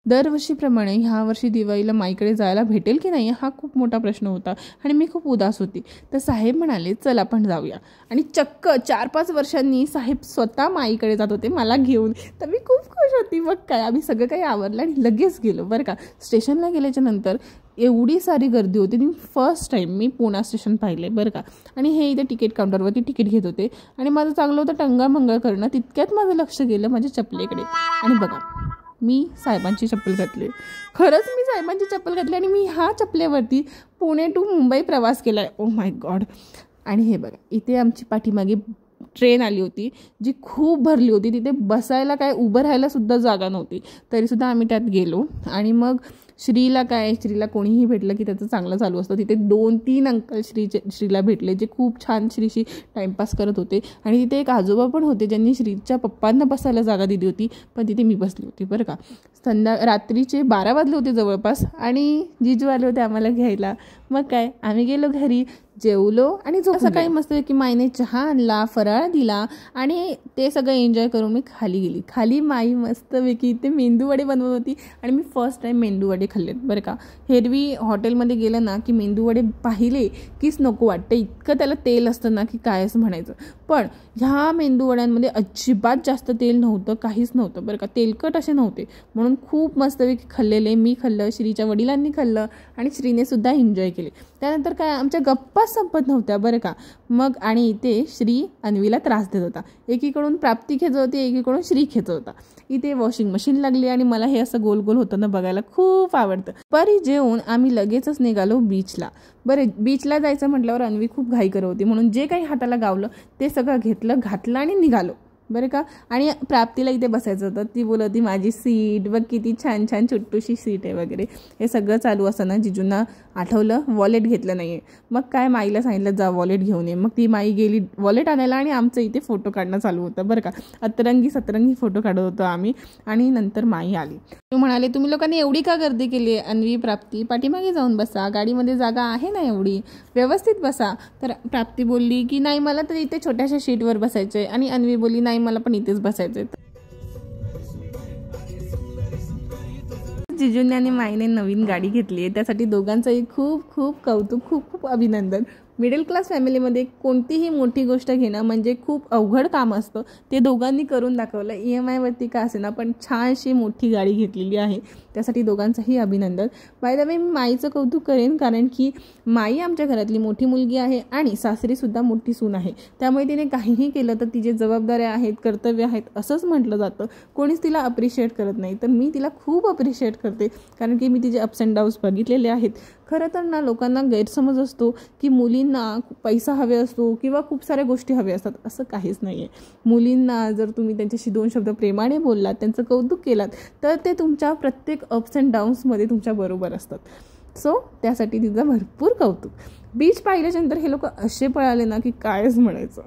दरवर्षीप्रमाणे ह्या वर्षी दिवाळीला माईकडे जायला भेटेल की नाही हा खूप मोठा प्रश्न होता आणि मी खूप उदास होती. तर साहेब म्हणाले चल आपण जाऊया. आणि चक्क 4-5 वर्षांनी साहेब स्वतः माईकडे जात होते मला घेऊन. तर मी खूप खुश होती. मग काय आम्ही सगळं काही आवरलं आणि लगेच गेलो बरं का. स्टेशनला गेल्याच्या नंतर एवढी सारी गर्दी होती. मी फर्स्ट टाईम मी पुणा स्टेशन पाहिले बरं का. आणि हे इथे तिकीट काउंटरवरती तिकीट घेत होते आणि माझं चांगलं होतं टंगळमंगळ करणं. तितक्यात माझं लक्ष गेलं माझ्या चपलेकडे आणि बघा मी साहेबांची चप्पल घातली. खरंच मी साहेबांची चप्पल घातली आणि मी ह्या चपलेवरती पुणे टू मुंबई प्रवास केला आहे. Oh my God. आणि हे बघा इथे आमची पाठीमागे ट्रेन आली होती जी खूप भरली होती. तिथे बसायला काय उभं राहायला सुद्धा जागा नव्हती. तरीसुद्धा आम्ही त्यात गेलो. आणि मग श्रीला कोणीही भेटलं की त्याचं चांगलं चालू असतं. तिथे 2-3 अंकल श्रीला भेटले जे खूप छान श्रीशी टाईमपास करत होते. आणि तिथे एक आजोबा पण होते ज्यांनी श्रीच्या पप्पांना बसायला जागा दिली होती. पण तिथे मी बसली होती बरं का. रात्रीचे 12 वाजले होते जवळपास आणि जिजू आले होते आम्हाला घ्यायला. मग काय आम्ही गेलो घरी, जेवलो आणि असं काही मस्त की माईने चहा आणला, फराळ दिला आणि ते सगळं एन्जॉय करून मी खाली गेली. खाली माई मस्तपैकी ते मेंदूवडे बनवत होती आणि मी फर्स्ट टाईम मेंदूवडे खाल्लेत बरं का. एरवी हॉटेलमध्ये गेलं ना की मेंदूवडे पाहिले कीच नको वाटतं. इतकं त्याला तेल असतं ना की काय असं म्हणायचं. पण ह्या मेंदूवड्यांमध्ये अजिबात जास्त तेल नव्हतं, काहीच नव्हतं बरं का. तेलकट असे नव्हते म्हणून खूप मस्तपैकी खाल्लेले. मी खाल्लं, श्रीच्या वडिलांनी खाल्लं आणि श्रीने सुद्धा एन्जॉय केले. त्यानंतर काय आमच्या गप्पा संपत नव्हत्या बरं का. मग आणि इथे श्री अन्वीला त्रास देत होता. एकीकडून प्राप्ती खेचत होती, एकीकडून श्री खेचत होता. इथे वॉशिंग मशीन लागली आणि मला हे असं गोल गोल होतं ना बघायला खूप आवडतं. परी जेवून आम्ही लगेचच निघालो बीचला. बरं बीचला जायचं म्हटल्यावर अन्वी खूप घाई करत होती म्हणून जे काही हाताला गावलं ते सगळं घेतलं, घातलं आणि निघालो बरं का. आणि प्राप्तीला इथे बसायचं होतं. ती बोलत होती माझी सीट बघ किती छान छान छोटूशी सीट आहे वगैरे. हे सगळं चालू असताना जिजूंना आठवलं वॉलेट घेतलं नाही आहे. मग काय माईला सांगितलं जा वॉलेट घेऊन ये. मग ती माई गेली वॉलेट आणायला आणि आमचं इथे फोटो काढणं चालू होतं बरं का. सतरंगी फोटो काढत होतो आम्ही. आणि नंतर माई आली. तू म्हणाले तुम्ही लोकांनी एवढी का गर्दी केली आहे. अन्वी प्राप्ती पाठीमागे जाऊन बसा, गाडीमध्ये जागा आहे ना एवढी, व्यवस्थित बसा. तर प्राप्ती बोलली की नाही मला तर इथे छोट्याशा शीटवर बसायचं आहे. आणि अन्वी बोलली नाही मला पण इथेच बसायचं आहे. जिजूंनी आणि माईने नवीन गाडी घेतली आहे त्यासाठी दोघांचंही खूप खूप कौतुक, खूप खूप अभिनंदन. मिडल क्लास फॅमिलीमध्ये कोणतीही मोठी गोष्ट घेणं म्हणजे खूप अवघड काम असतं. ते दोघांनी करून दाखवलं. EMIवरती का असेना पण छानशी मोठी गाडी घेतलेली आहे. त्यासाठी दोघांचंही अभिनंदन. बाय द वे मी माईचं कौतुक करेन कारण की माई आमच्या घरातली मोठी मुलगी आहे आणि सासरीसुद्धा मोठी सून आहे. त्यामुळे तिने काहीही केलं तर तिचे जबाबदाऱ्या आहेत, कर्तव्य आहेत असंच म्हटलं जातं. कोणीच तिला अप्रिशिएट करत नाही. तर मी तिला खूप अप्रिशिएट करते कारण की मी तिचे अप्स अँड डाऊन्स बघितलेले आहेत. खरं तर ना लोकांना गैरसमज असतो की मुलींना पैसा हवे असतो किंवा खूप साऱ्या गोष्टी हव्या असतात. असं काहीच नाही आहे. मुलींना जर तुम्ही त्यांच्याशी 2 शब्द प्रेमाने बोललात, त्यांचं कौतुक केलात तर ते तुमच्या प्रत्येक अप्स अँड डाऊन्समध्ये तुमच्याबरोबर असतात. सो त्यासाठी तिचं भरपूर कौतुक. बीच पाहिल्याच्यानंतर हे लोक असे पळाले ना की कायच म्हणायचं.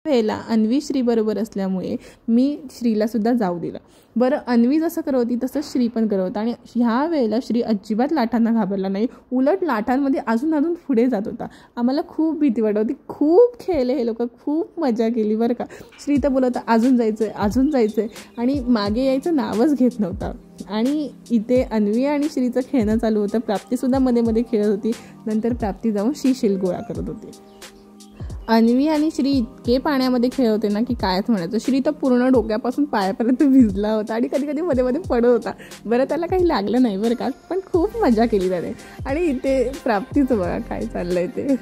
वेळेला अन्वी श्रीबरोबर असल्यामुळे मी श्रीला सुद्धा जाऊ दिलं. बरं अन्वी जसं करत होती तसं श्री पण करत होता. आणि ह्या वेळेला श्री अजिबात लाटांना घाबरला नाही. उलट लाटांमध्ये अजून पुढे जात होता. आम्हाला खूप भीती वाटत होती. खूप खेळले हे लोक, खूप मजा केली बरं का. श्री तर बोलत होता अजून जायचं आहे आणि मागे यायचं नावच घेत नव्हता. आणि इथे अन्वी आणि श्रीचं खेळणं चालू होतं. प्राप्तीसुद्धा मध्ये मध्ये खेळत होती. नंतर प्राप्ती जाऊन शिशील गोळा करत होती. अन्वी आणि श्री इतके पाण्यामध्ये खेळत होते ना की कायच म्हणायचं. श्री तर पूर्ण डोक्यापासून पायापर्यंत भिजला होता आणि कधी कधी मध्ये मध्ये पडत होता. बरं त्याला काही लागलं नाही बरं का, पण खूप मजा केली त्याने. आणि इथे प्राप्तीचं बघा काय चाललंय ते.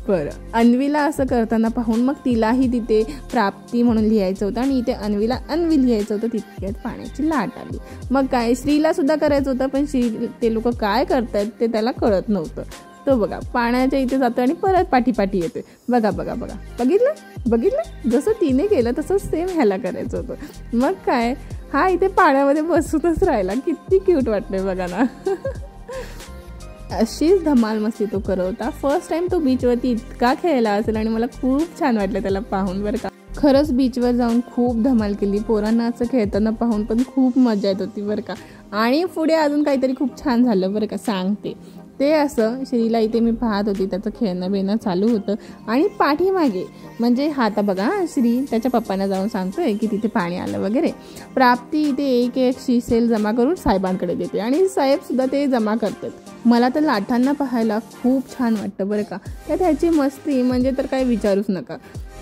बरं अन्वीला असं करताना पाहून मग तिलाही तिथे प्राप्ती म्हणून लिहायचं होतं आणि इथे अन्वीला अन्वी लिहायचं होतं. तितक्यात पाण्याची लाट आली. मग काय श्रीला सुद्धा करायचं होतं पण श्री ते लोक काय करतायत ते त्याला कळत नव्हतं. तो बघा पाण्याच्या इथे जातो आणि परत पाठी येते. बघा बघितलं जसं तिने केलं तसं सेम ह्याला करायचं होतं. मग काय हा इथे पाण्यामध्ये बसूनच राहिला. किती क्यूट वाटतंय बघा ना. अशीच धमाल मस्ती तो करत होता. फर्स्ट टाइम तो बीचवरती इतका खेळला असेल आणि मला खूप छान वाटलं त्याला पाहून बरं का. खरंच बीचवर जाऊन खूप धमाल केली. पोरांना असं खेळताना पाहून पण खूप मजा येत होती बरं का. आणि पुढे अजून काहीतरी खूप छान झालं बरं का सांगते. ते असं श्रीला इथे मी पाहत होती, त्याचं खेळणं बिणं चालू होतं. आणि पाठीमागे म्हणजे हा आता बघा, श्री त्याच्या पप्पांना जाऊन सांगतोय की तिथे पाणी आलं वगैरे. प्राप्ती इथे एक एक शिसेल जमा करून साहेबांकडे देते आणि साहेबसुद्धा ते जमा करतात. मला तर लाटांना पाहायला खूप छान वाटतं बरं का. त्यात ह्याची मस्ती म्हणजे तर काही विचारूच नका,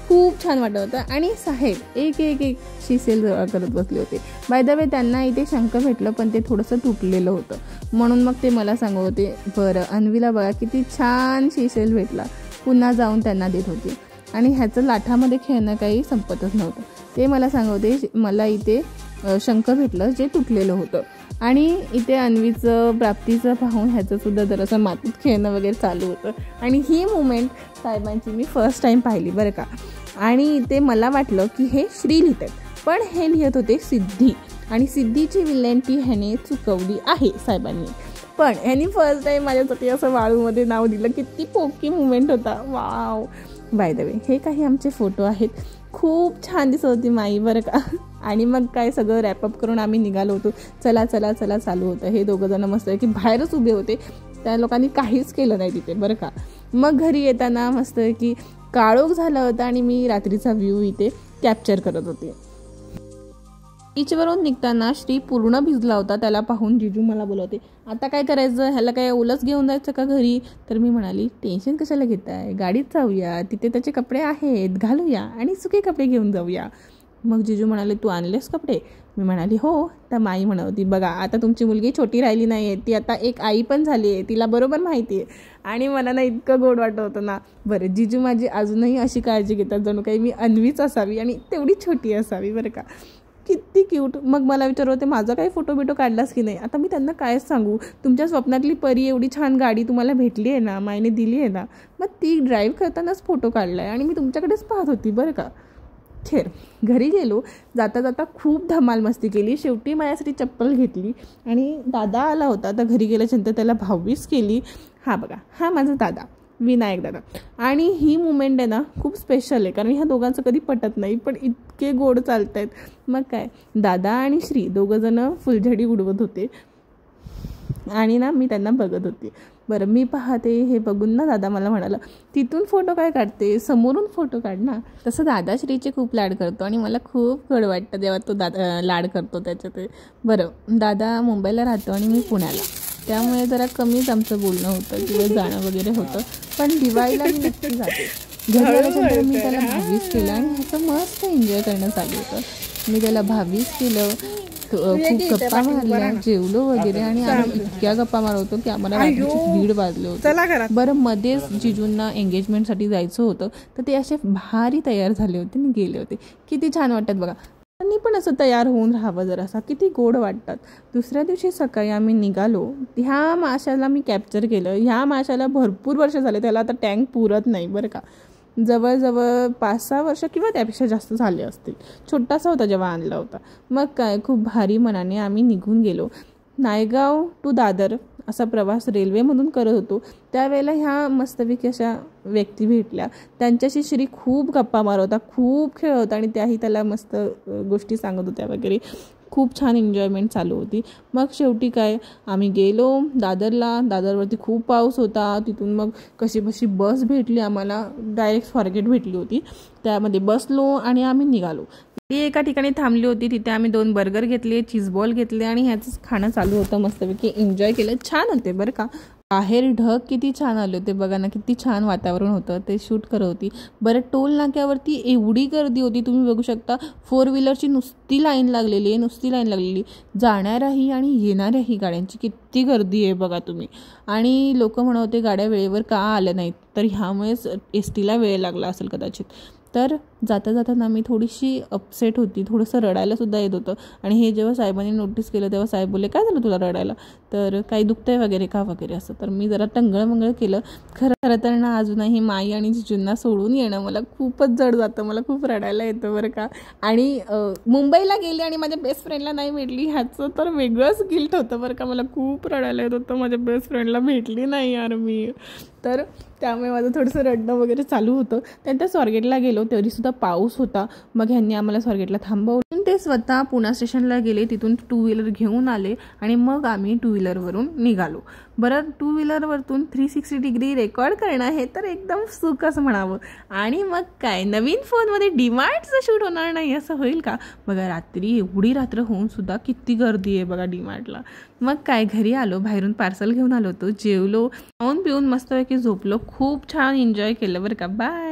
खूप छान वाटत होतं. आणि साहेब एक एक एक शिसेल जमा करत बसले होते. बाय द वे त्यांना इथे शंख भेटलं, पण ते थोडंसं तुटलेलं होतं, म्हणून मग ते मला सांगत होते. बरं, अन्वीला बघा किती छान शिसेल भेटला, पुन्हा जाऊन त्यांना देत होते. आणि ह्याचं लाठामध्ये खेळणं काही संपतच नव्हतं. ते मला सांगत होते मला इथे शंख भेटलं जे तुटलेलं होतं. आणि इथे अन्वीचं प्राप्तीचं पाहून ह्याचंसुद्धा जरासं मातीत खेळणं वगैरे चालू होतं. आणि ही मुमेंट साहेबांची मी फर्स्ट टाईम पाहिली बरं का. आणि इथे मला वाटलं की हे श्री लिहित आहेत, पण हे लिहित होते सिद्धी. आणि सिद्धीची विलंटी ह्याने चुकवली आहे साहेबांनी. पण ह्यानी फर्स्ट टाईम माझ्यासाठी असं वाळूमध्ये नाव दिलं. किती पोकी मुमेंट होता, वाव. बाय द वे हे काही आमचे फोटो आहेत. खूप छान दिसत होती माई बरं का. आणि मग काय सगळं रॅपअप करून आम्ही निघालो होतो. चला चला चला चालू होतं. हे दोघंजणं मस्त आहे की बाहेरच उभे होते, त्या लोकांनी काहीच केलं नाही तिथे बरं का. मग घरी येताना मस्त आहे की काळोख झालं होतं आणि मी रात्रीचा व्ह्यू इथे कॅप्चर करत होते. बीचवरून निघताना श्री पूर्ण भिजला होता. त्याला पाहून जिजू मला बोलवते, आता काय करायचं, ह्याला काय ओलंच घेऊन जायचं का घरी. तर मी म्हणाली, टेन्शन कशाला घेताय, गाडीत जाऊया, तिथे त्याचे कपडे आहेत घालूया आणि सुके कपडे घेऊन जाऊया. मग जिजू म्हणाले, तू आणलेस कपडे. मी म्हणाली हो. तर माई म्हणत होती, बघा आता तुमची मुलगी छोटी राहिली नाही आहे, ती आता एक आई पण झाली आहे, तिला बरोबर माहिती आहे. आणि मला ना इतकं गोड वाटत होतं ना. बरं, जिजू माझी अजूनही अशी काळजी घेतात जणू काही मी अन्वीच असावी आणि तेवढी छोटी असावी बरं का. किती क्यूट. मग मला विचारत होते, माझा काही फोटो बिटो काढलास की नाही. आता मी त्यांना काय सांगू, तुमच्या स्वप्नातली परी एवढी छान गाडी तुम्हाला भेटली आहे ना, मायने दिली आहे ना, मग ती ड्राईव्ह करतानाच फोटो काढला आहे आणि मी तुमच्याकडेच पाहत होती बरं का. खेर घरी गेलो, जाता जाता खूप धमाल मस्ती केली. शेवटी माझ्यासाठी चप्पल घेतली आणि दादा आला होता. तर घरी गेल्याच्यानंतर त्याला भाऊबीज केली. हा बघा, हा माझा दादा विनायक दादा. आणि ही मुमेंट आहे ना खूप स्पेशल आहे, कारण ह्या दोघांचं कधी पटत नाही, पण इतके गोड चालत आहेत. मग काय, दादा आणि श्री दोघंजणं फुलझडी उडवत होते आणि ना मी त्यांना बघत होते. बरं, मी पाहते हे बघून ना दादा मला म्हणाला, तिथून फोटो काय काढते, समोरून फोटो काढ ना. तसं दादा श्रीचे खूप लाड करतो आणि मला खूप गोड वाटतं जेव्हा तो दादा लाड करतो त्याच्या. ते बरं, दादा मुंबईला राहतो आणि मी पुण्याला, त्यामुळे जरा कमीच आमचं बोलणं होतं किंवा जाणं वगैरे होतं. पण दिवाळीला मी नक्की जाते. घरी आल्यानंतर मी त्याला भावीस केलं आणि ह्याचं मस्त एन्जॉय करणं चालू होतं. मी त्याला भावीस केलं, खूप गप्पा मारल्या, जेवलो वगैरे. आणि आम्ही इतक्या गप्पा मारत होतो की आम्हाला रात्रीचे 1:30 वाजले होते. बरं, मध्येच जिजूंना एंगेजमेंटसाठी जायचं होतं, तर ते असे भारी तयार झाले होते आणि गेले होते. किती छान वाटतात बघा. त्यांनी पण असं तयार होऊन राहावं जरासा, किती गोड वाटतात. दुसऱ्या दिवशी सकाळी आम्ही निघालो. ह्या माशाला मी कॅप्चर केलं. ह्या माशाला भरपूर वर्ष झाले, त्याला आता टँक पुरत नाही बरं का. जवळजवळ 5-6 वर्ष किंवा त्यापेक्षा जास्त झाले असतील. छोटासा होता जेव्हा आणला होता. मग काय, खूप भारी मनाने आम्ही निघून गेलो. नायगाव टू दादर असा प्रवास रेल्वेमधून करत होतो. त्यावेळेला ह्या मस्तपैकी अशा व्यक्ती भेटल्या. त्यांच्याशी श्री खूप गप्पा मारत होता, खूप खेळ होता आणि त्याही त्याला मस्त गोष्टी सांगत होत्या वगैरे. खूप छान एन्जॉयमेंट चालू होती. मग शेवटी काय, आम्ही गेलो दादरला. दादरवरती खूप पाऊस होता. तिथून मग कशी बस भेटली आम्हाला, डायरेक्ट स्वारगेट भेटली होती. त्यामध्ये बसलो आणि आम्ही निघालो. ती एका ठिकाणी थांबली होती, तिथे आम्ही 2 बर्गर घेतले, चीज बॉल घेतले आणि ह्याचंच खाणं चालू होतं. मस्तपैकी एन्जॉय केलं. छान होते बरं का. बाहेर ढग किती छान आले होते बघा ना, किती छान वातावरण होतं. ते शूट करत होती. बरं, टोल नाक्यावरती एवढी गर्दी होती, तुम्ही बघू शकता. 4 व्हीलरची नुसती लाईन लागलेली, जाणाऱ्याही आणि येणाऱ्याही गाड्यांची किती गर्दी आहे बघा तुम्ही. आणि लोक म्हणत होते गाड्या वेळेवर का आल्या नाहीत, तर ह्यामुळेच एसटीला वेळ लागला असेल कदाचित. तर जाता जाताना मी थोडीशी अपसेट होती, थोडंसं रडायलासुद्धा येत होतं. आणि हे जेव्हा साहेबांनी नोटीस केलं तेव्हा साहेब बोलले, काय झालं तुला रडायला, तर काही दुखतंय वगैरे का वगैरे असं. तर मी जरा टंगळमंगळ केलं. खरं तर ना अजूनही माई आणि जिजूंना सोडून येणं मला खूपच जड जातं, मला खूप रडायला येतं बरं का. आणि मुंबईला गेली आणि माझ्या बेस्ट फ्रेंडला नाही भेटली ह्याचं तर वेगळंच गिल्ट होतं बरं का. मला खूप रडायला येत होतं, माझ्या बेस्ट फ्रेंडला भेटली नाही यार मी. तर त्यामुळे माझं थोडंसं रडणं वगैरे चालू होतं. त्यानंतर स्वारगेटला गेलो, तरीसुद्धा पाऊस होता. मग ह्यांनी आम्हाला स्वारगेटला थांबवलं. ते स्वतः पुणा स्टेशनला गेले, तिथून 2 व्हीलर घेऊन आले आणि मग आम्ही 2 व्हीलरवरून निघालो. बरं, 2 व्हीलरवरतून 360 डिग्री रेकॉर्ड करणं हे तर एकदम सुख असं म्हणावं. आणि मग काय, नवीन फोनमध्ये डीमार्टचं शूट होणार नाही असं होईल का? बघा, रात्री एवढी रात्र होऊन सुद्धा किती गर्दी आहे बघा डीमार्टला. मग काय, घरी आलो, बाहेरून पार्सल घेऊन आलो होतो, जेवलो, खाऊन पिऊन मस्तपैकी झोपलो. खूप छान एन्जॉय केलं बरं का. बाय.